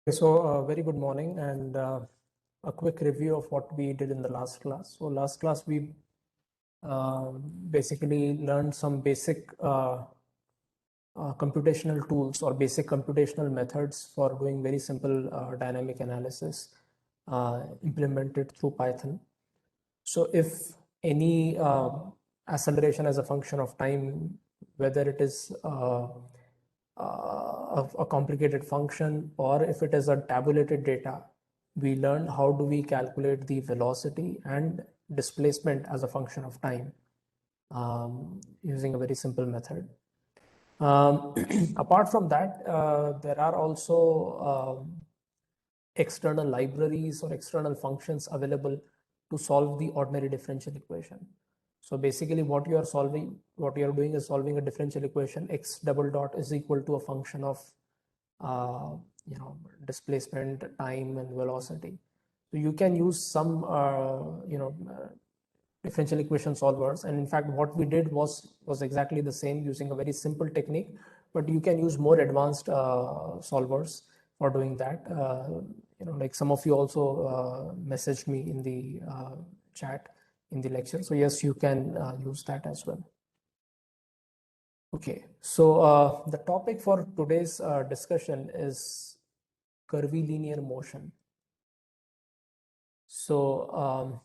Very good morning and a quick review of what we did in the last class. So last class we basically learned some basic computational tools or basic computational methods for doing very simple dynamic analysis implemented through Python. So if any acceleration as a function of time, whether it is a complicated function or if it is a tabulated data, we learn how do we calculate the velocity and displacement as a function of time using a very simple method. Apart from that, there are also external libraries or external functions available to solve the ordinary differential equation. So basically what you are doing is solving a differential equation. X double dot is equal to a function of displacement, time and velocity. So you can use some differential equation solvers, and in fact what we did was exactly the same using a very simple technique, but you can use more advanced solvers for doing that. Like some of you also messaged me in the chat in the lecture, so yes, you can use that as well. Okay, so the topic for today's discussion is curvilinear motion. So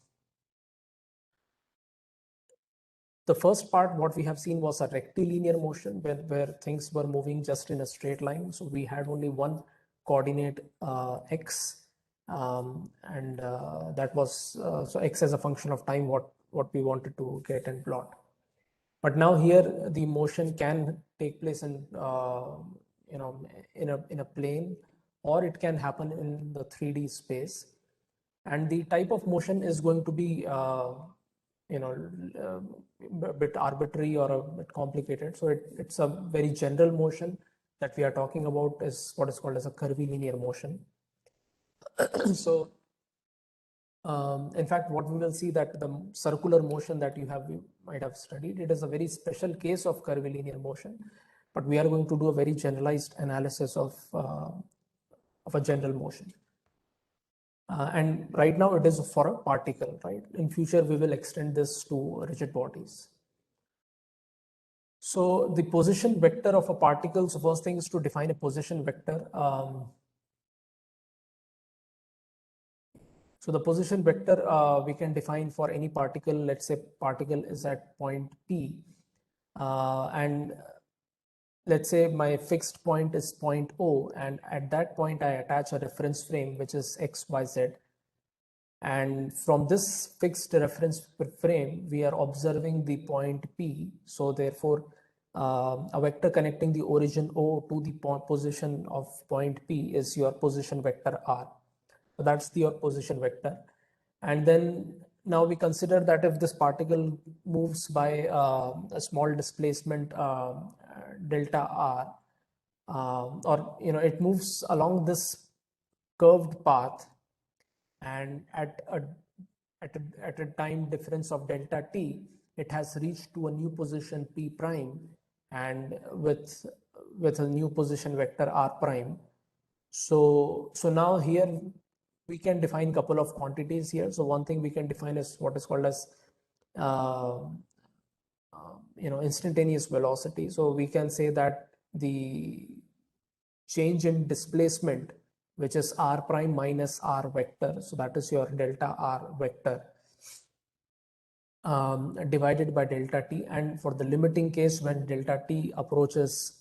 the first part, what we have seen was a rectilinear motion where things were moving just in a straight line. So we had only one coordinate x, and that was so x as a function of time, what we wanted to get and plot. But now here the motion can take place in in a plane, or it can happen in the 3D space, and the type of motion is going to be a bit arbitrary or a bit complicated. So it's a very general motion that we are talking about is what is called as a curvilinear motion. So in fact, what we will see that the circular motion that you might have studied, it is a very special case of curvilinear motion, but we are going to do a very generalized analysis of a general motion. And right now it is for a particle, right? In future, we will extend this to rigid bodies. So the position vector of a particle, so first thing is to define a position vector. So the position vector we can define for any particle. Let's say particle is at point P, and let's say my fixed point is point O, and at that point I attach a reference frame which is X, Y, Z. And from this fixed reference frame, we are observing the point P. So therefore, a vector connecting the origin O to the position of point P is your position vector R. So that's your position vector. And then now we consider that if this particle moves by a small displacement delta R, or it moves along this curved path, and at a time difference of delta t, it has reached to a new position P prime, and with a new position vector R prime. So now here we can define a couple of quantities here. So one thing we can define is what is called as instantaneous velocity. So we can say that the change in displacement, which is R prime minus R vector, so that is your delta R vector, divided by delta t. And for the limiting case, when delta t approaches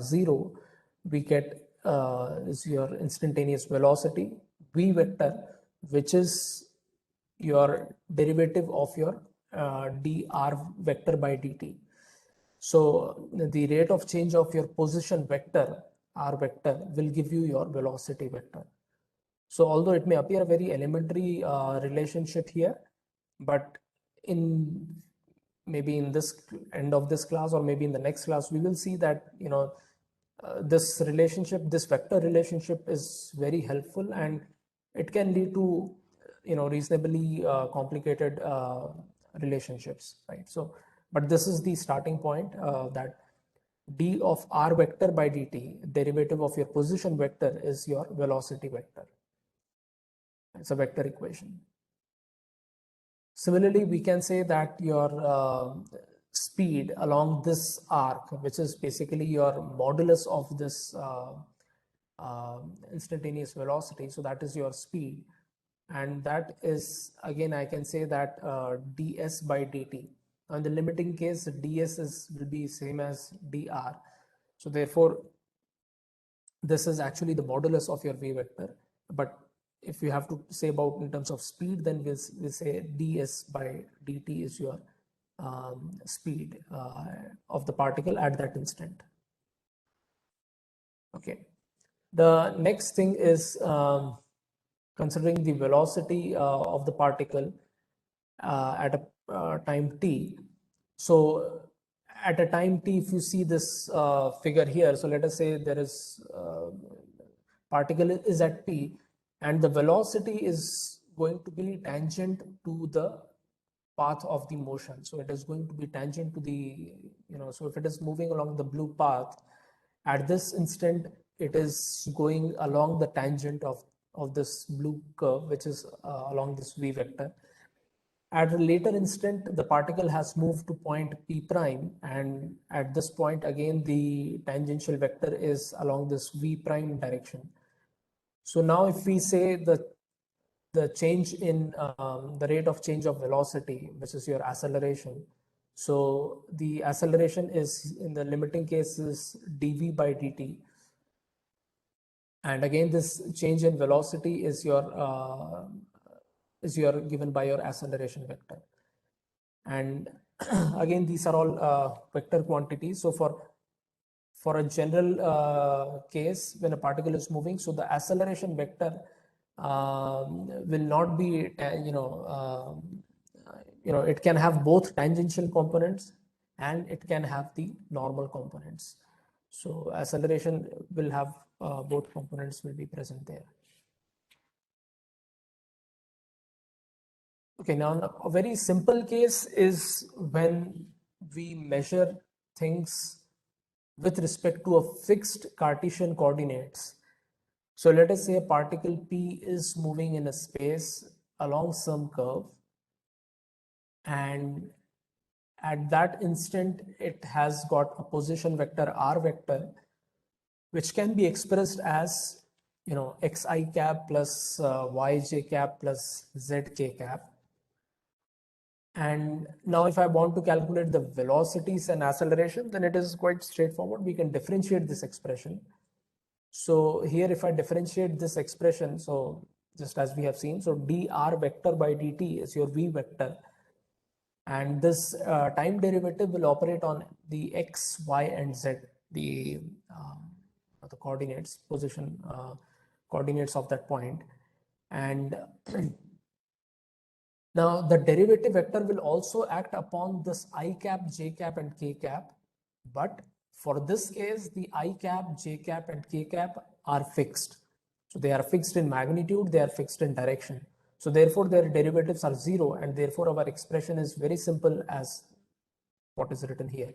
0, we get is your instantaneous velocity v vector, which is your derivative of your dr vector by dt. So the rate of change of your position vector r vector will give you your velocity vector. So although it may appear a very elementary relationship here, but maybe in this end of this class or maybe in the next class, we will see that this relationship, this vector relationship is very helpful, and it can lead to reasonably complicated relationships, right? So, but this is the starting point that d of r vector by dt, derivative of your position vector, is your velocity vector. It's a vector equation. Similarly, we can say that your speed along this arc, which is basically your modulus of this instantaneous velocity, so that is your speed, and that is, again, I can say that ds by dt. In the limiting case, ds will be same as dr, so therefore this is actually the modulus of your v vector. But if you have to say about in terms of speed, then we'll say ds by dt is your speed of the particle at that instant. Okay. The next thing is considering the velocity of the particle at a time t. So at a time t, if you see this figure here, so let us say there is particle is at p, and the velocity is going to be tangent to the path of the motion. So it is going to be tangent to the, so if it is moving along the blue path, at this instant, it is going along the tangent of this blue curve, which is along this v vector. At a later instant, the particle has moved to point P prime, and at this point, again, the tangential vector is along this V prime direction. So now if we say the change in the rate of change of velocity, which is your acceleration. So the acceleration is, in the limiting case, is dv by dt. And again, this change in velocity is your given by your acceleration vector. And again, these are all vector quantities. So for a general case, when a particle is moving, so the acceleration vector will not be, it can have both tangential components and it can have the normal components. So acceleration will have both components will be present there. Okay, now a very simple case is when we measure things with respect to a fixed Cartesian coordinates. So let us say a particle P is moving in a space along some curve, and at that instant it has got a position vector r vector, which can be expressed as xi cap plus yj cap plus zk cap. And now if I want to calculate the velocities and acceleration, then it is quite straightforward. We can differentiate this expression. So here, if I differentiate this expression, so just as we have seen, so dr vector by dt is your v vector. And this time derivative will operate on the x, y, and z, the coordinates, position coordinates of that point. And now the derivative vector will also act upon this I cap, j cap, and k cap. But for this case, the I cap, j cap, and k cap are fixed. So they are fixed in magnitude, they are fixed in direction. So therefore their derivatives are zero, and therefore our expression is very simple as what is written here.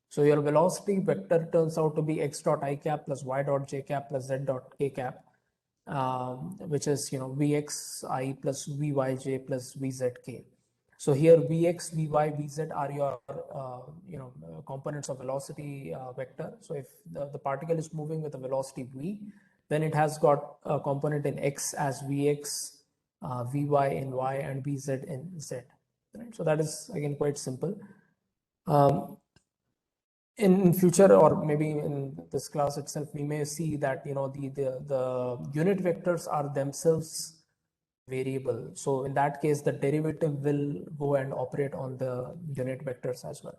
So your velocity vector turns out to be x dot I cap plus y dot j cap plus z dot k cap, which is vxi plus vyj plus vzk. So here vx, vy, vz are your components of velocity vector. So if the particle is moving with a velocity v, then it has got a component in x as vx, vy in y, and vz in z. Right? So that is again quite simple. In future, or maybe in this class itself, we may see that the unit vectors are themselves variable. So in that case, the derivative will go and operate on the unit vectors as well.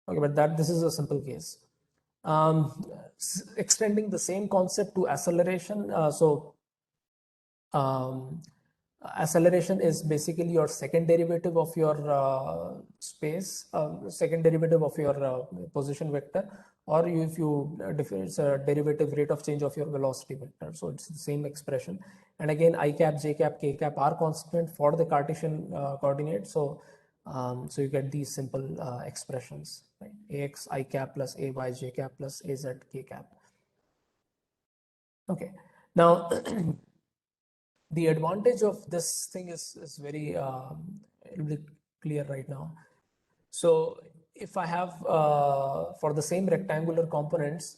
Okay, but this is a simple case. Extending the same concept to acceleration. Acceleration is basically your second derivative of your space, second derivative of your position vector, or if you it's a derivative rate of change of your velocity vector. So it's the same expression. And again, I cap, j cap, k cap are constant for the Cartesian coordinate. So So you get these simple expressions, right? Ax I cap plus ay j cap plus az k cap. Okay, now the advantage of this thing is very it'll be clear right now. So if I have for the same rectangular components,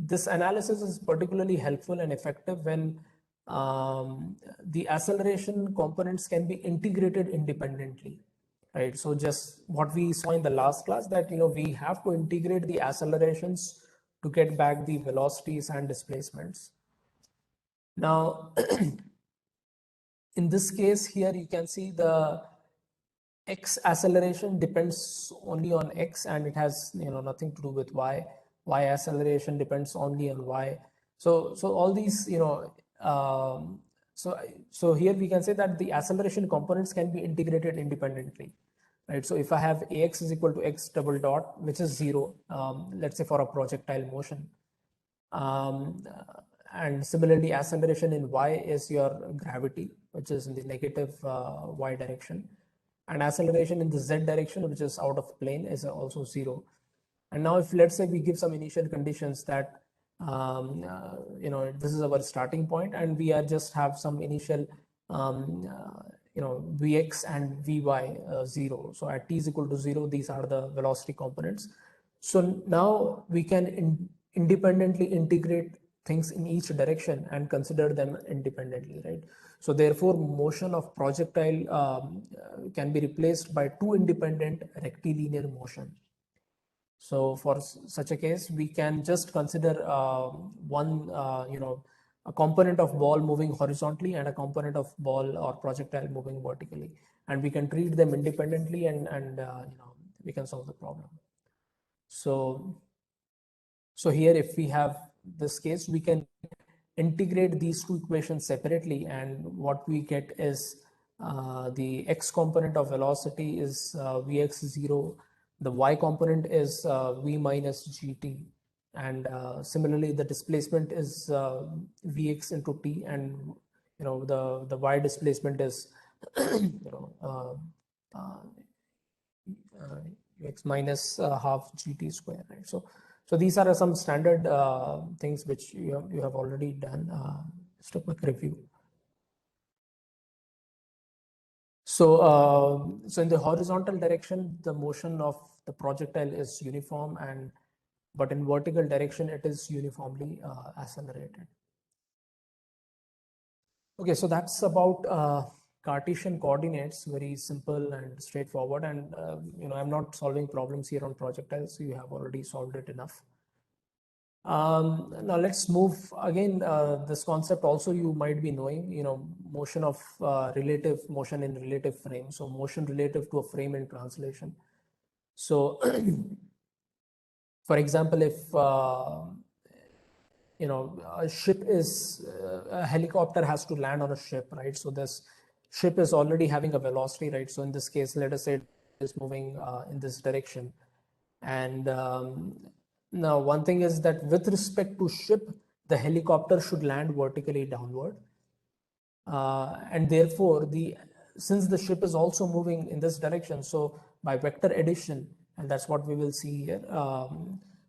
this analysis is particularly helpful and effective when the acceleration components can be integrated independently, right? So just what we saw in the last class, that we have to integrate the accelerations to get back the velocities and displacements. Now, in this case here, you can see the x acceleration depends only on x, and it has nothing to do with y. Y acceleration depends only on y. So all these so here we can say that the acceleration components can be integrated independently, right? So if I have ax is equal to x double dot, which is 0, let's say for a projectile motion, and similarly acceleration in y is your gravity, which is in the negative y direction, and acceleration in the z direction, which is out of plane, is also 0. And now if let's say we give some initial conditions that this is our starting point, and we are just have some initial vx and vy 0. So at t is equal to 0, these are the velocity components. So now we can independently integrate things in each direction and consider them independently, right? So therefore, motion of projectile can be replaced by two independent rectilinear motion. So for such a case, we can just consider one, a component of ball moving horizontally and a component of ball or projectile moving vertically, and we can treat them independently, and we can solve the problem. So here, if we have this case, we can integrate these two equations separately, and what we get is the x component of velocity is vx0, the y component is v minus gt, and similarly the displacement is vx into t, and the y displacement is x minus half gt square, right? So these are some standard things which you have already done. Just a quick review. So in the horizontal direction, the motion of the projectile is uniform, but in vertical direction, it is uniformly accelerated. Okay, so that's about Cartesian coordinates, very simple and straightforward. And I'm not solving problems here on projectiles, so you have already solved it enough. Now let's move again. This concept also you might be knowing, motion of relative motion in relative frame. So motion relative to a frame in translation. So for example, if a ship is a helicopter has to land on a ship, right? So this ship is already having a velocity, right? So in this case, let us say it is moving in this direction, and now one thing is that with respect to ship, the helicopter should land vertically downward, and therefore since the ship is also moving in this direction, so by vector addition, and that's what we will see here.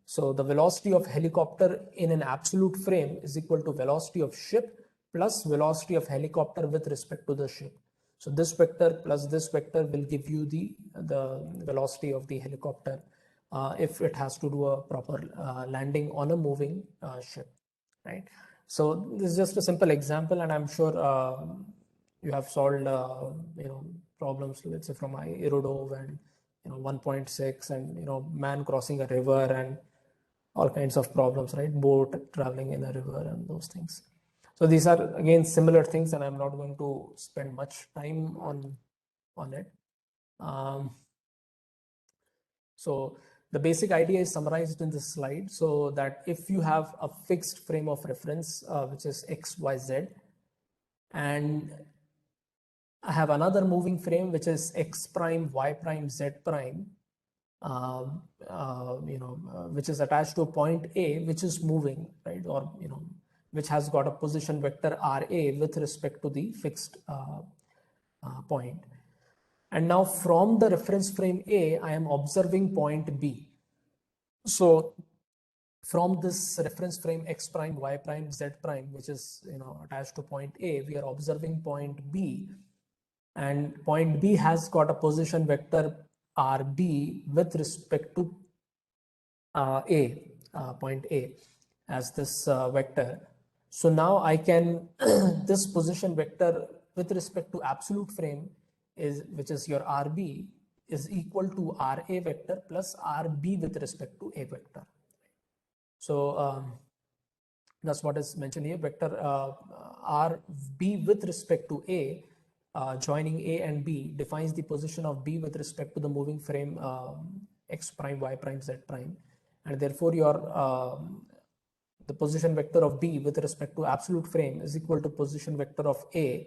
So the velocity of helicopter in an absolute frame is equal to velocity of ship plus velocity of helicopter with respect to the ship. So this vector plus this vector will give you the velocity of the helicopter if it has to do a proper landing on a moving ship, right? So this is just a simple example, and I'm sure you have solved problems, let's say from Aerodove and 1.6, and man crossing a river and all kinds of problems, right? Boat traveling in a river and those things. So these are again similar things, and I'm not going to spend much time on it. So the basic idea is summarized in this slide, so that if you have a fixed frame of reference, which is X, Y, Z, and I have another moving frame, which is X prime, Y prime, Z prime, which is attached to a point A, which is moving, right? Or, which has got a position vector RA with respect to the fixed point. And now from the reference frame A, I am observing point B. So from this reference frame X prime, Y prime, Z prime, which is attached to point A, we are observing point B, and point B has got a position vector RB with respect to point A as this vector. So now I can this position vector with respect to absolute frame which is your RB is equal to RA vector plus RB with respect to A vector. So that's what is mentioned here. Vector RB with respect to A, joining A and B, defines the position of B with respect to the moving frame X prime, Y prime, Z prime, and therefore your the position vector of B with respect to absolute frame is equal to position vector of A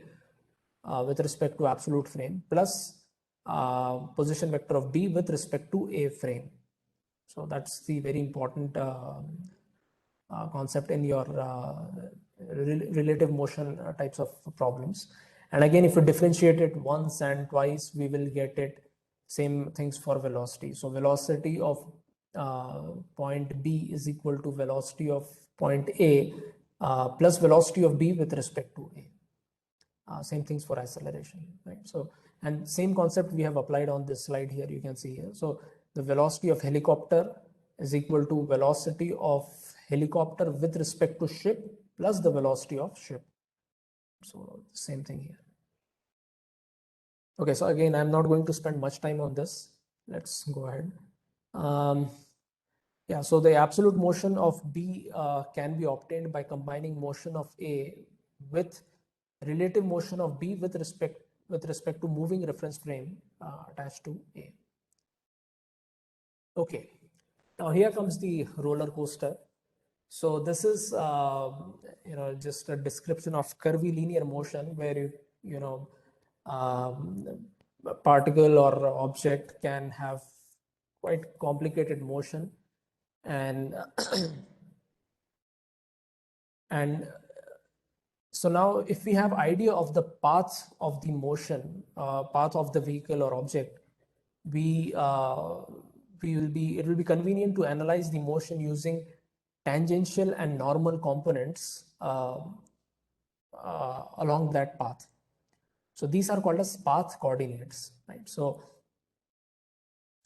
with respect to absolute frame plus position vector of B with respect to A frame. So that's the very important concept in your relative motion types of problems. And again, if you differentiate it once and twice, we will get it same things for velocity. So velocity of point B is equal to velocity of point A plus velocity of B with respect to A. Same things for acceleration, right? So, and same concept we have applied on this slide here, you can see here. So the velocity of helicopter is equal to velocity of helicopter with respect to ship plus the velocity of ship. So same thing here. Okay, so again, I'm not going to spend much time on this. Let's go ahead. Yeah, so the absolute motion of B can be obtained by combining motion of A with relative motion of B with respect to moving reference frame attached to A. Okay, now here comes the roller coaster. So this is just a description of curvy linear motion where a particle or object can have quite complicated motion, and and so now if we have idea of the path of the motion, path of the vehicle or object, it will be convenient to analyze the motion using tangential and normal components along that path. So these are called as path coordinates, right? So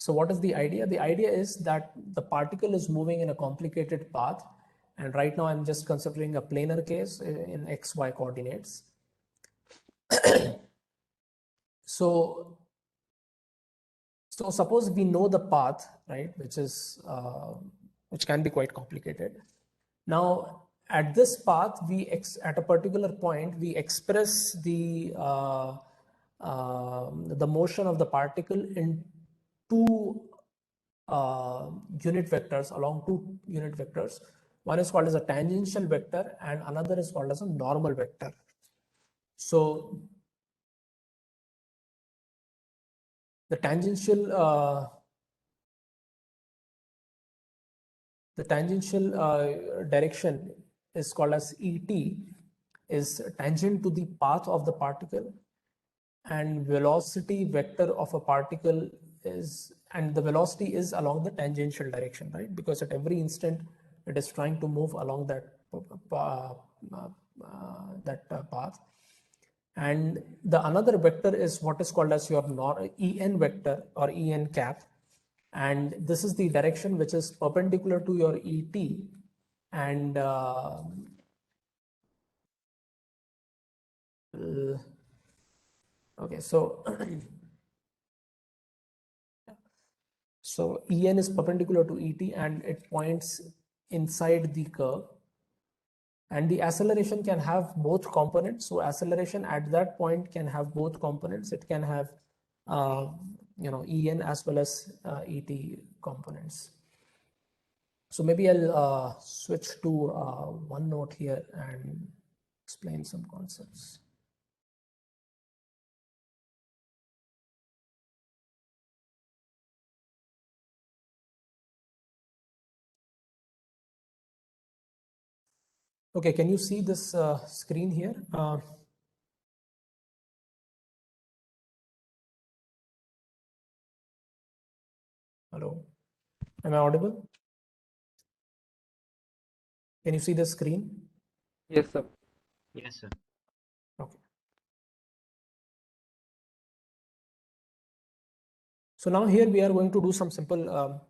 what is the idea? The idea is that the particle is moving in a complicated path, and right now I'm just considering a planar case in XY coordinates. So suppose we know the path, right, which can be quite complicated. Now at this path, at a particular point, we express the motion of the particle in two unit vectors, along two unit vectors. One is called as a tangential vector and another is called as a normal vector. So the tangential direction is called as ET, is tangent to the path of the particle, and velocity vector of a particle is, and the velocity is along the tangential direction, right? Because at every instant it is trying to move along that path. And the another vector is what is called as your En vector or En cap, and this is the direction which is perpendicular to your ET, and okay, so so En is perpendicular to ET and it points inside the curve, and the acceleration can have both components. So acceleration at that point can have both components. It can have En as well as ET components. So maybe I'll switch to OneNote here and explain some concepts. Okay, can you see this screen here? Hello, am I audible? Can you see the screen? Yes, sir. Yes, sir. Okay. So now here we are going to do some simple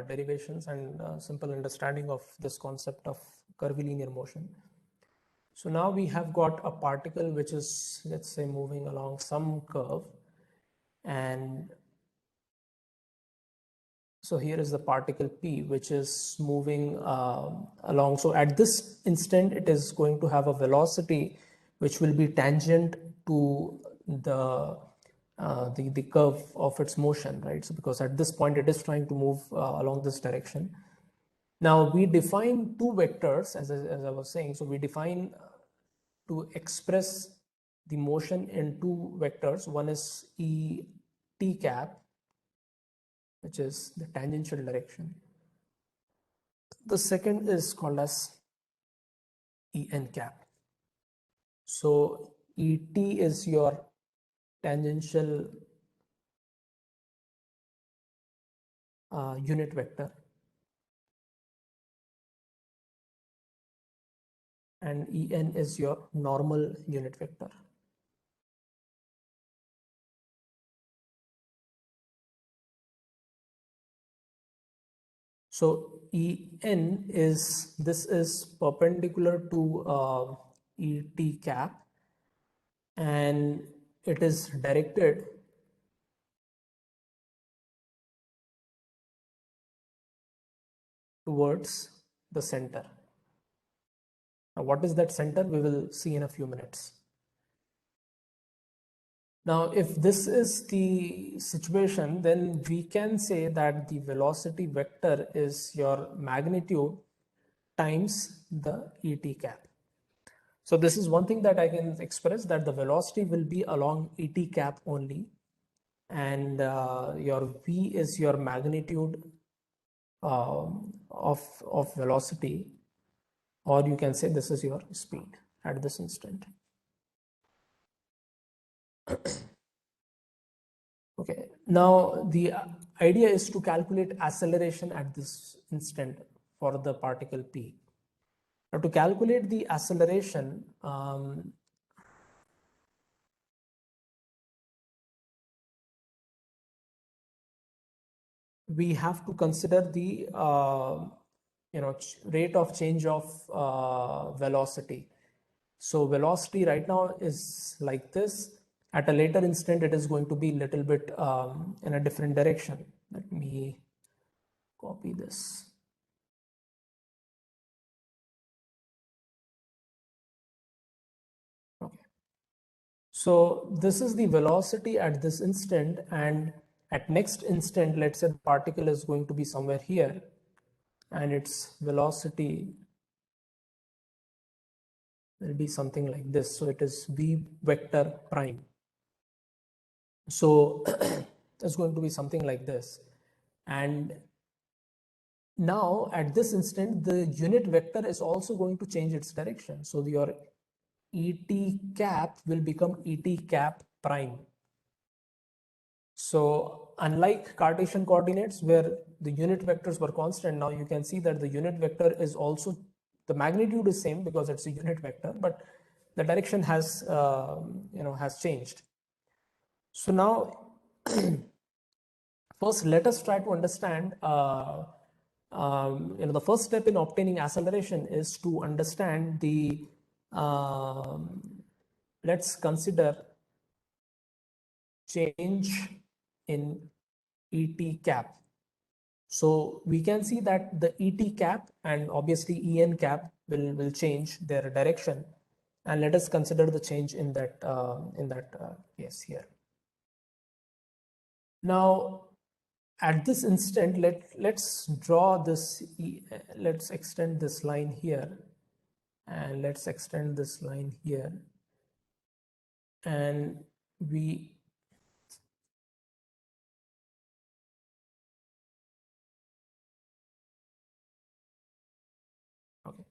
derivations and simple understanding of this concept of curvilinear motion. So now we have got a particle which is, let's say, moving along some curve, and so here is the particle P which is moving along. So at this instant it is going to have a velocity which will be tangent to the curve of its motion, right? So because at this point it is trying to move along this direction. Now we define two vectors as I was saying. So we define to express the motion in two vectors. One is E t cap, which is the tangential direction. The second is called as En cap. So Et is your tangential unit vector, and En is your normal unit vector. So En is, this is perpendicular to Et cap, and it is directed towards the center. Now, what is that center? We will see in a few minutes. Now, if this is the situation, then we can say that the velocity vector is your magnitude times the Et cap. So this is one thing that I can express, that the velocity will be along Et cap only, and your V is your magnitude of velocity, or you can say this is your speed at this instant. Okay, now the idea is to calculate acceleration at this instant for the particle P. Now to calculate the acceleration, we have to consider the rate of change of velocity. So velocity right now is like this. At a later instant, it is going to be a little bit in a different direction. Let me copy this. Okay. So this is the velocity at this instant, and at next instant, let's say the particle is going to be somewhere here, and its velocity will be something like this. So it is V vector prime. So it's going to be something like this. And now at this instant, the unit vector is also going to change its direction. So your Et cap will become Et cap prime. So unlike Cartesian coordinates where the unit vectors were constant, now you can see that the unit vector is also, the magnitude is same because it's a unit vector, but the direction has has changed. So now first let us try to understand the first step in obtaining acceleration is to understand the let's consider change in Et cap. So we can see that the Et cap and obviously En cap will change their direction, and let us consider the change in that case here. Now at this instant, let's draw this, let's extend this line here, and let's extend this line here, and we okay.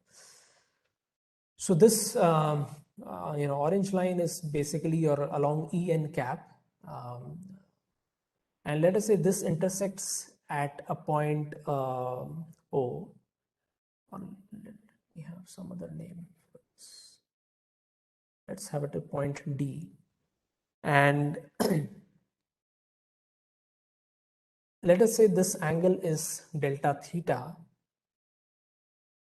So this orange line is basically your along En cap, and let us say this intersects at a point O, or we have some other name. Let's have it at point D. And let us say this angle is delta theta,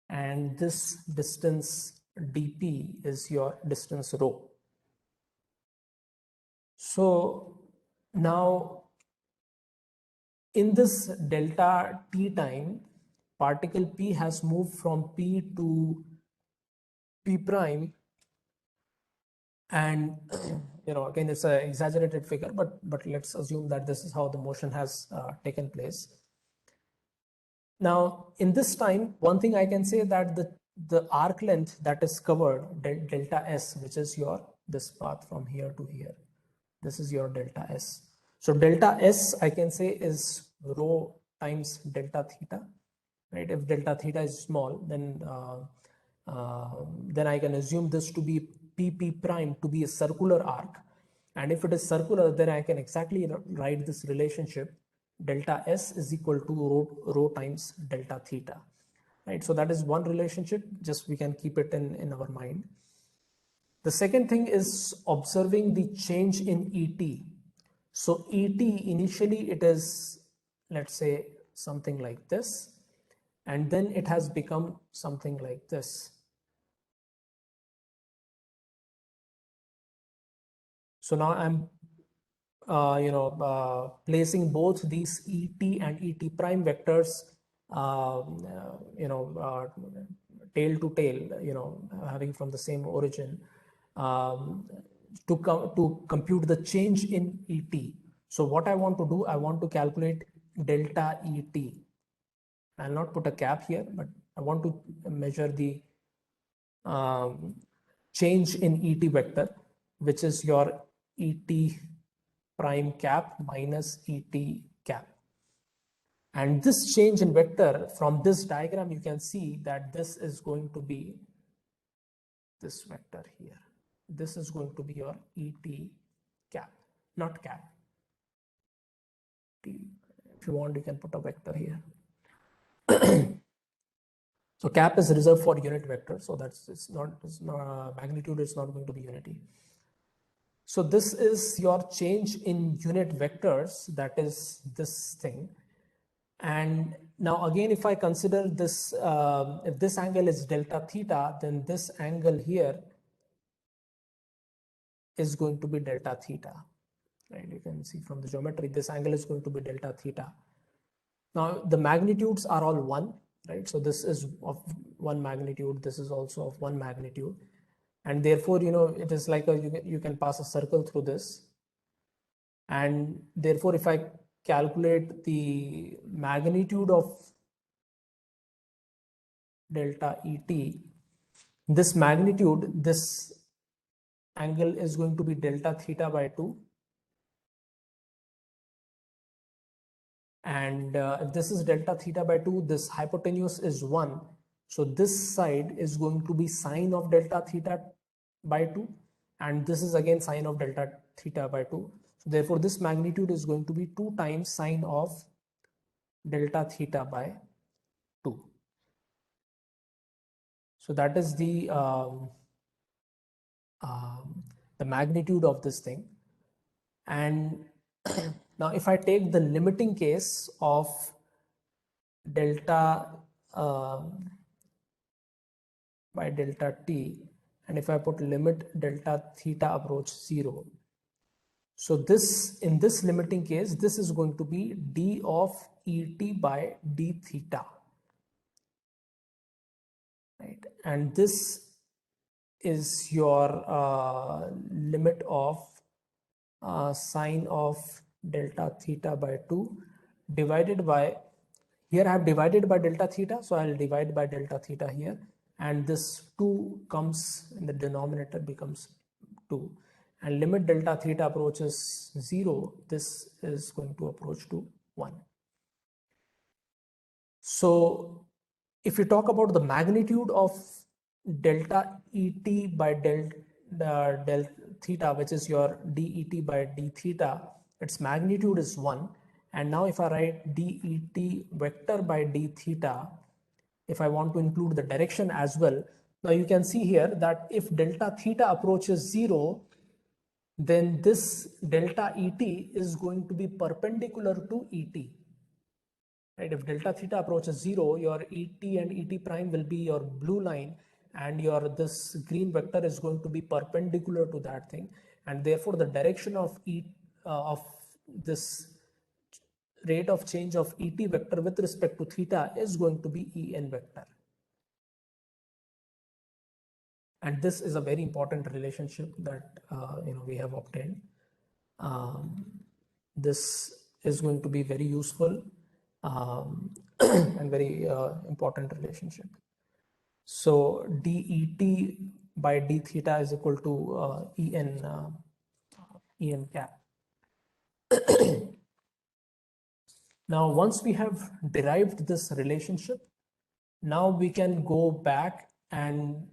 and this distance dp is your distance rho. So now in this delta t time, particle P has moved from P to P prime, and again it's an exaggerated figure, but let's assume that this is how the motion has taken place. Now in this time, one thing I can say that the arc length that is covered, delta S, which is your this path from here to here, this is your delta S. So delta S I can say is rho times delta theta, right? If delta theta is small, then I can assume this to be PP prime to be a circular arc. And if it is circular, then I can exactly write this relationship. Delta S is equal to rho times delta theta, right? So that is one relationship, just we can keep it in our mind. The second thing is observing the change in ET. So ET initially it is, let's say, something like this, and then it has become something like this. So now I'm placing both these ET and ET prime vectors, tail to tail, having from the same origin, to compute the change in ET. So what I want to do, I want to calculate delta ET. I'll not put a cap here, but I want to measure the change in ET vector, which is your ET prime cap minus ET cap. And this change in vector, from this diagram, you can see that this is going to be this vector here. This is going to be your ET cap, not cap. If you want, you can put a vector here. So cap is reserved for unit vector. So it's not magnitude is not going to be unity. So this is your change in unit vectors, that is this thing. And now again, if I consider this, if this angle is delta theta, then this angle here is going to be delta theta, right? You can see from the geometry, this angle is going to be delta theta. Now the magnitudes are all one, right? So this is of one magnitude, this is also of one magnitude. And therefore, it is like you can pass a circle through this. And therefore, if I calculate the magnitude of delta ET, this magnitude, this angle is going to be delta theta by 2. And if this is delta theta by 2, this hypotenuse is 1. So this side is going to be sine of delta theta by 2. And this is again sine of delta theta by 2. So therefore, this magnitude is going to be 2 times sine of delta theta by 2. So that is the magnitude of this thing. And now if I take the limiting case of delta by delta t, and if I put limit delta theta approach 0, so this, in this limiting case, this is going to be d of et by d theta, right? And this is your limit of sine of delta theta by 2 divided by, here I have divided by delta theta, so I'll divide by delta theta here, and this 2 comes in the denominator, becomes 2, and limit delta theta approaches 0, this is going to approach to 1. So if you talk about the magnitude of delta et by del theta, which is your det by d theta, its magnitude is 1. And now if I write det vector by d theta, if I want to include the direction as well, now you can see here that if delta theta approaches 0, then this delta et is going to be perpendicular to et. Right? If delta theta approaches 0, your et and et prime will be your blue line, and your this green vector is going to be perpendicular to that thing, and therefore the direction of of this rate of change of et vector with respect to theta is going to be en vector. And this is a very important relationship that we have obtained. This is going to be very useful and very important relationship. So det by d theta is equal to en cap. Now, once we have derived this relationship, now we can go back and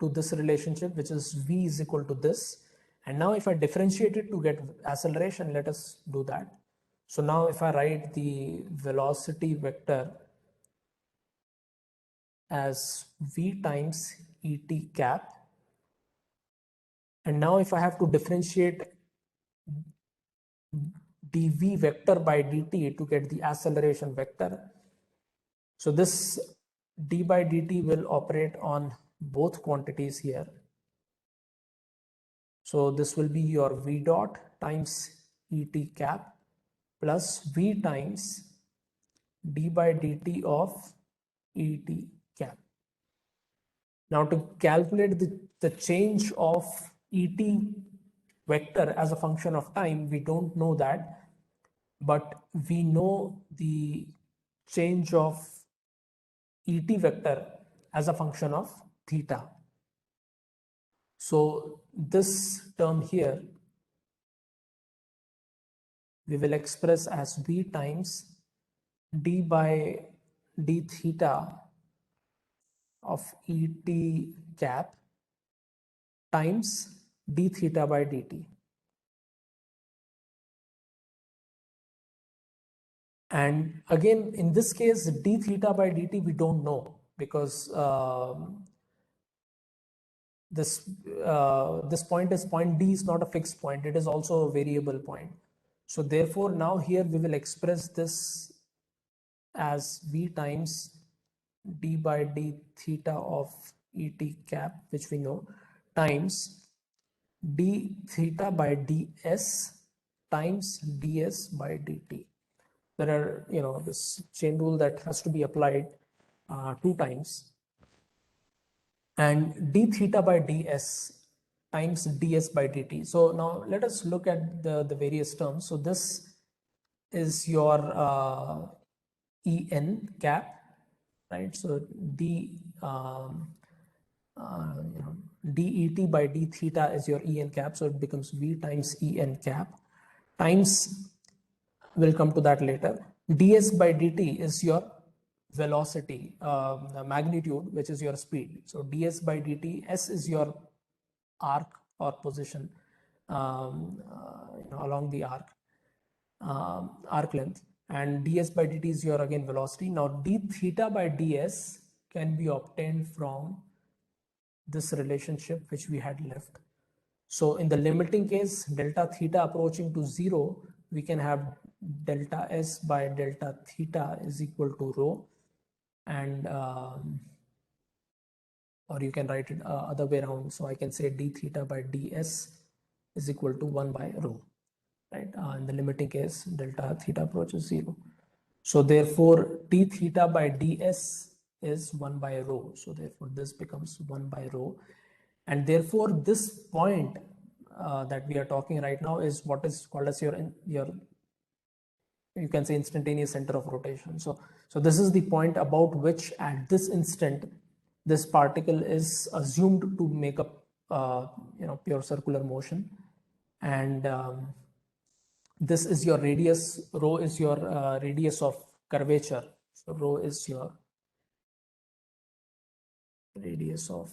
to this relationship, which is v is equal to this. And now if I differentiate it to get acceleration, let us do that. So now if I write the velocity vector as v times et cap, and now if I have to differentiate dv vector by dt to get the acceleration vector, so this d by dt will operate on both quantities here. So this will be your v dot times et cap plus v times d by dt of et cap. Now to calculate the change of et vector as a function of time, we don't know that, but we know the change of et vector as a function of theta. So this term here we will express as v times d by d theta of et cap times d theta by dt. And again, in this case, d theta by dt we don't know, because this point is point D is not a fixed point, it is also a variable point. So therefore now here we will express this as v times d by d theta of et cap, which we know, times d theta by ds times ds by dt. There are, this chain rule that has to be applied 2 times. And d theta by ds times ds by dt. So now let us look at the various terms. So this is your en cap, right? So det by d theta is your en cap, so it becomes v times en cap times, we'll come to that later, ds by dt is your velocity, magnitude, which is your speed. So ds by dt, s is your arc or position along the arc length, and ds by dt is your again velocity. Now d theta by ds can be obtained from this relationship which we had left. So in the limiting case, delta theta approaching to 0, we can have delta s by delta theta is equal to rho, and or you can write it other way around. So I can say d theta by ds is equal to 1 by rho, right? In the limiting case, delta theta approaches 0. So therefore, d theta by ds is 1 by rho. So therefore, this becomes 1 by rho. And therefore, this point that we are talking right now is what is called as your you can say instantaneous center of rotation. So this is the point about which at this instant this particle is assumed to make a pure circular motion, and this is your radius. Rho is your radius of curvature. So rho is your radius of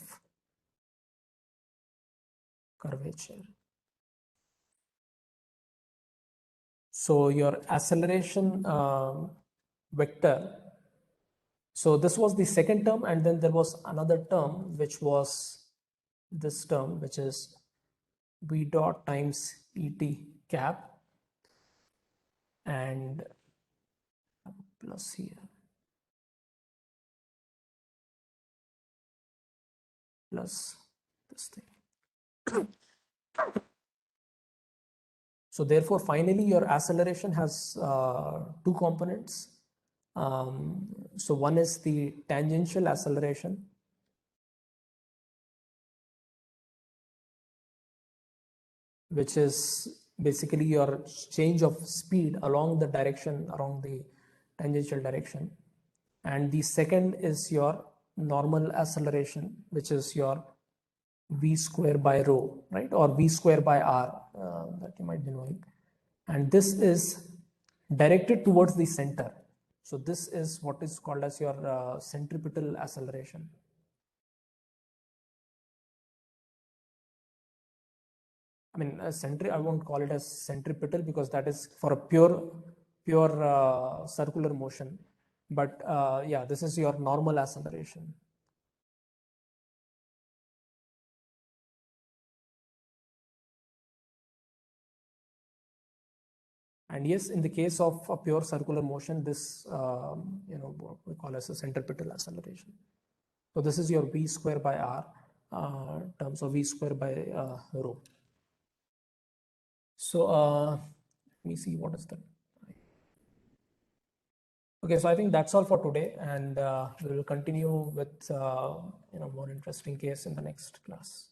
curvature. So your acceleration vector, so this was the second term, and then there was another term which was this term, which is v dot times et cap, and plus here plus this thing. So therefore, finally, your acceleration has two components. So one is the tangential acceleration, which is basically your change of speed along the direction, along the tangential direction. And the second is your normal acceleration, which is your v square by rho, right? Or v square by r, that you might be knowing. And this is directed towards the center. So this is what is called as your centripetal acceleration. I mean, I won't call it as centripetal because that is for a pure circular motion. But yeah, this is your normal acceleration. And yes, in the case of a pure circular motion, this what we call as a centripetal acceleration. So this is your v square by r terms of v square by rho. So let me see what is that. Okay, so I think that's all for today, and we will continue with more interesting case in the next class.